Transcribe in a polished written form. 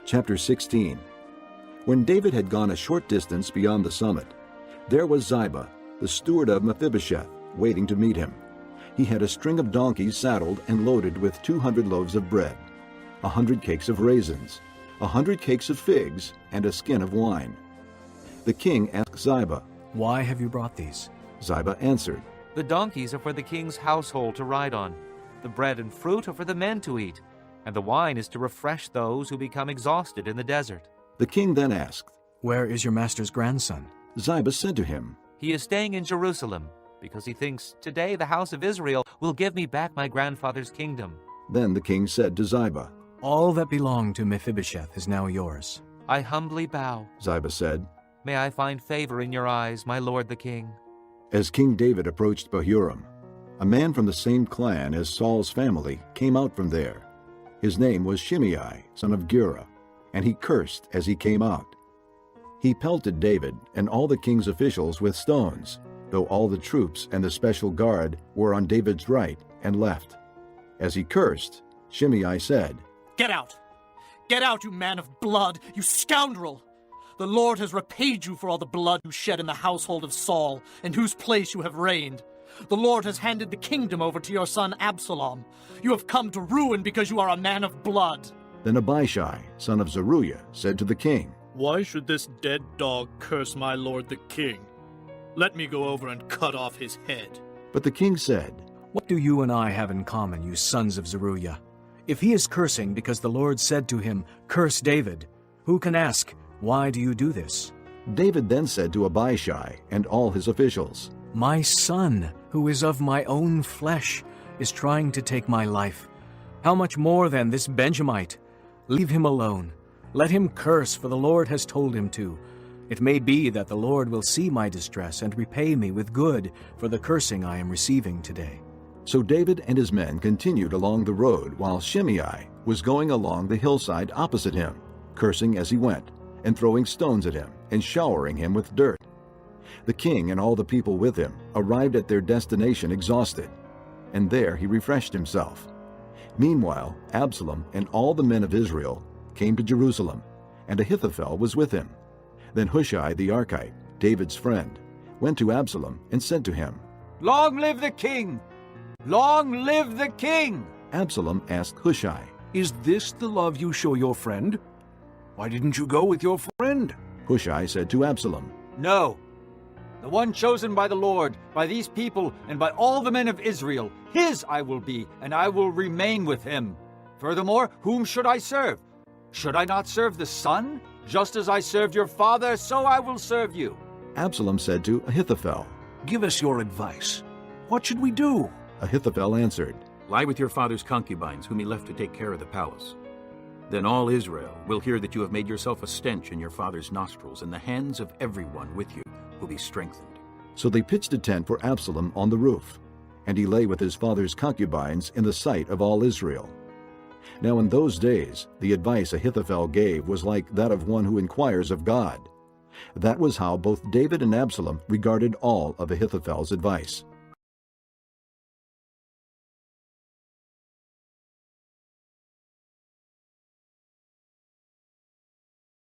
Chapter 16. When David had gone a short distance beyond the summit, there was Zaba, the steward of Mephibosheth, waiting to meet him. He had a string of donkeys saddled and loaded with 200 loaves of bread, 100 cakes of raisins, 100 cakes of figs, and a skin of wine. The king asked Zaba, "Why have you brought these?" Zaba answered, The donkeys are for the king's household to ride on. The bread and fruit are for the men to eat, and the wine is to refresh those who become exhausted in the desert. The king then asked, "Where is your master's grandson?" Ziba said to him, He is staying in Jerusalem, because he thinks, Today the house of Israel will give me back my grandfather's kingdom. Then the king said to Ziba, "All that belonged to Mephibosheth is now yours." I humbly bow. Ziba said. May I find favor in your eyes, my lord the king. As King David approached Bahurim, a man from the same clan as Saul's family came out from there. His name was Shemei, son of Gera, and he cursed as he came out. He pelted David and all the king's officials with stones, though all the troops and the special guard were on David's right and left. As he cursed, Shemei said, Get out! Get out, you man of blood, you scoundrel! The Lord has repaid you for all the blood you shed in the household of Saul, in whose place you have reigned. The Lord has handed the kingdom over to your son Absalom. You have come to ruin because you are a man of blood. Then Abishai, son of Zeruiah, said to the king, Why should this dead dog curse my lord the king? Let me go over and cut off his head. But the king said, "What do you and I have in common, you sons of Zeruiah? If he is cursing because the Lord said to him, 'Curse David,' who can ask, 'Why do you do this?'" David then said to Abishai and all his officials, "My son, who is of my own flesh, is trying to take my life. How much more then this Benjamite? Leave him alone. Let him curse, for the Lord has told him to. It may be that the Lord will see my distress and repay me with good for the cursing I am receiving today." So David and his men continued along the road while Shemei was going along the hillside opposite him, cursing as he went, and throwing stones at him and showering him with dirt. The king and all the people with him arrived at their destination exhausted, and there he refreshed himself. Meanwhile, Absalom and all the men of Israel came to Jerusalem, and Ahithophel was with him. Then Hushai the Archite, David's friend, went to Absalom and said to him, "Long live the king! Long live the king!" Absalom asked Hushai, "Is this the love you show your friend? Why didn't you go with your friend?" Hushai said to Absalom, No. The one chosen by the Lord, by these people, and by all the men of Israel, his I will be, and I will remain with him. Furthermore, whom should I serve? Should I not serve the son? Just as I served your father, so I will serve you. Absalom said to Ahithophel. "Give us your advice. What should we do?" Ahithophel answered, Lie with your father's concubines, whom he left to take care of the palace. Then all Israel will hear that you have made yourself a stench in your father's nostrils, and the hands of everyone with you will be strengthened." So they pitched a tent for Absalom on the roof, and he lay with his father's concubines in the sight of all Israel. Now in those days the advice Ahithophel gave was like that of one who inquires of God. That was how both David and Absalom regarded all of Ahithophel's advice.